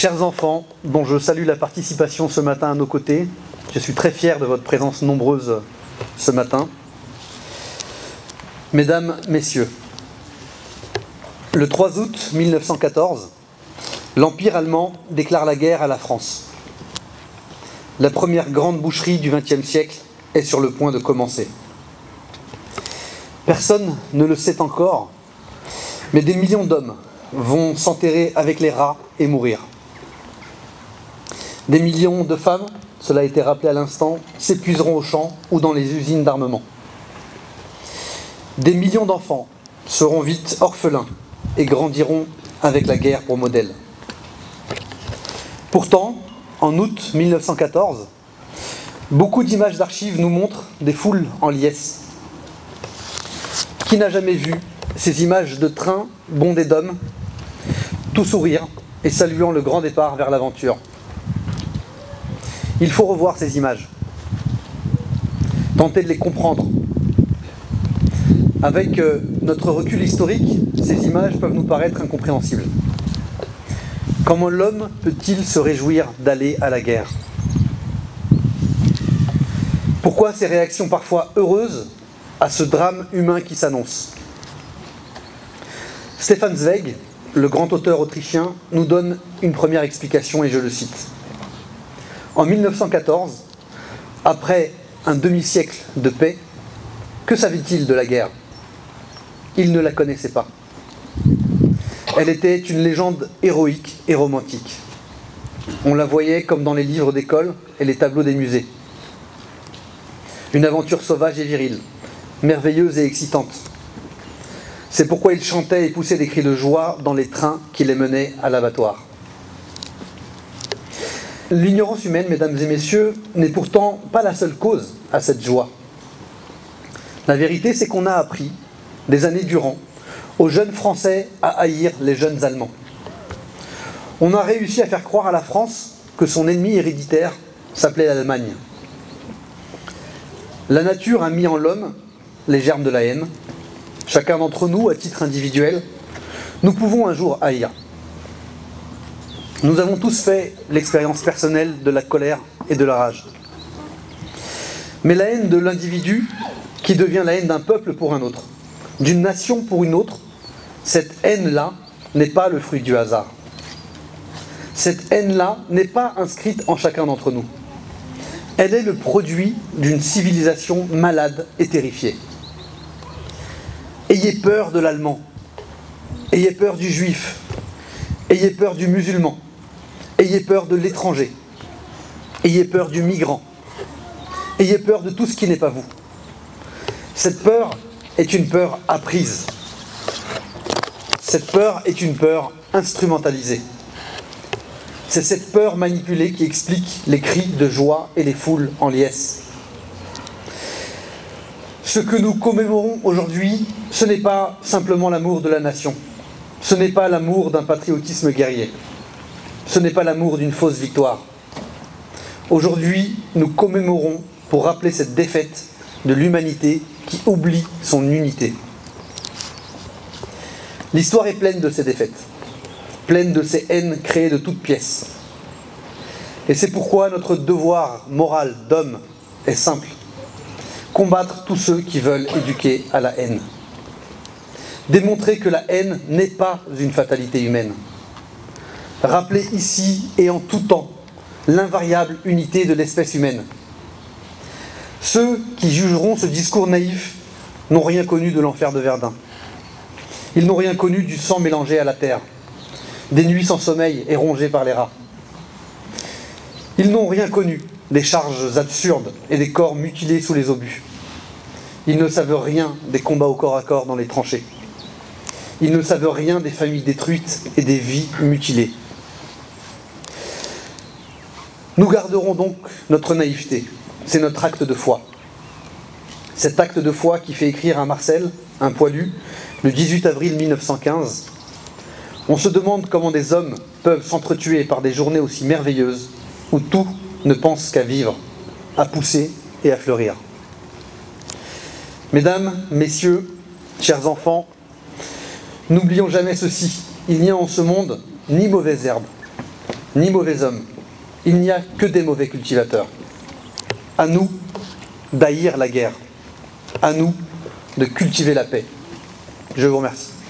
Chers enfants, dont je salue la participation ce matin à nos côtés, je suis très fier de votre présence nombreuse ce matin. Mesdames, Messieurs, le 3 août 1914, l'Empire allemand déclare la guerre à la France. La première grande boucherie du XXe siècle est sur le point de commencer. Personne ne le sait encore, mais des millions d'hommes vont s'enterrer avec les rats et mourir. Des millions de femmes, cela a été rappelé à l'instant, s'épuiseront aux champs ou dans les usines d'armement. Des millions d'enfants seront vite orphelins et grandiront avec la guerre pour modèle. Pourtant, en août 1914, beaucoup d'images d'archives nous montrent des foules en liesse. Qui n'a jamais vu ces images de trains bondés d'hommes, tout sourire et saluant le grand départ vers l'aventure? Il faut revoir ces images, tenter de les comprendre. Avec notre recul historique, ces images peuvent nous paraître incompréhensibles. Comment l'homme peut-il se réjouir d'aller à la guerre? Pourquoi ces réactions parfois heureuses à ce drame humain qui s'annonce? Stefan Zweig, le grand auteur autrichien, nous donne une première explication et je le cite. En 1914, après un demi-siècle de paix, que savait-il de la guerre? Il ne la connaissait pas. Elle était une légende héroïque et romantique. On la voyait comme dans les livres d'école et les tableaux des musées. Une aventure sauvage et virile, merveilleuse et excitante. C'est pourquoi il chantait et poussait des cris de joie dans les trains qui les menaient à l'abattoir. L'ignorance humaine, mesdames et messieurs, n'est pourtant pas la seule cause à cette joie. La vérité, c'est qu'on a appris, des années durant, aux jeunes Français à haïr les jeunes Allemands. On a réussi à faire croire à la France que son ennemi héréditaire s'appelait l'Allemagne. La nature a mis en l'homme les germes de la haine. Chacun d'entre nous, à titre individuel, nous pouvons un jour haïr. Nous avons tous fait l'expérience personnelle de la colère et de la rage. Mais la haine de l'individu, qui devient la haine d'un peuple pour un autre, d'une nation pour une autre, cette haine-là n'est pas le fruit du hasard. Cette haine-là n'est pas inscrite en chacun d'entre nous. Elle est le produit d'une civilisation malade et terrifiée. Ayez peur de l'Allemand, ayez peur du Juif, ayez peur du musulman, ayez peur de l'étranger, ayez peur du migrant, ayez peur de tout ce qui n'est pas vous. Cette peur est une peur apprise. Cette peur est une peur instrumentalisée. C'est cette peur manipulée qui explique les cris de joie et les foules en liesse. Ce que nous commémorons aujourd'hui, ce n'est pas simplement l'amour de la nation. Ce n'est pas l'amour d'un patriotisme guerrier. Ce n'est pas l'amour d'une fausse victoire. Aujourd'hui, nous commémorons pour rappeler cette défaite de l'humanité qui oublie son unité. L'histoire est pleine de ces défaites, pleine de ces haines créées de toutes pièces. Et c'est pourquoi notre devoir moral d'homme est simple: combattre tous ceux qui veulent éduquer à la haine. Démontrer que la haine n'est pas une fatalité humaine. Rappeler ici et en tout temps l'invariable unité de l'espèce humaine. Ceux qui jugeront ce discours naïf n'ont rien connu de l'enfer de Verdun. Ils n'ont rien connu du sang mélangé à la terre, des nuits sans sommeil et rongées par les rats. Ils n'ont rien connu des charges absurdes et des corps mutilés sous les obus. Ils ne savent rien des combats au corps à corps dans les tranchées. Ils ne savent rien des familles détruites et des vies mutilées. Nous garderons donc notre naïveté. C'est notre acte de foi. Cet acte de foi qui fait écrire à Marcel, un poilu, le 18 avril 1915. On se demande comment des hommes peuvent s'entretuer par des journées aussi merveilleuses où tout ne pense qu'à vivre, à pousser et à fleurir. Mesdames, Messieurs, chers enfants, n'oublions jamais ceci: il n'y a en ce monde ni mauvaise herbe, ni mauvais homme. Il n'y a que des mauvais cultivateurs. À nous d'haïr la guerre. À nous de cultiver la paix. Je vous remercie.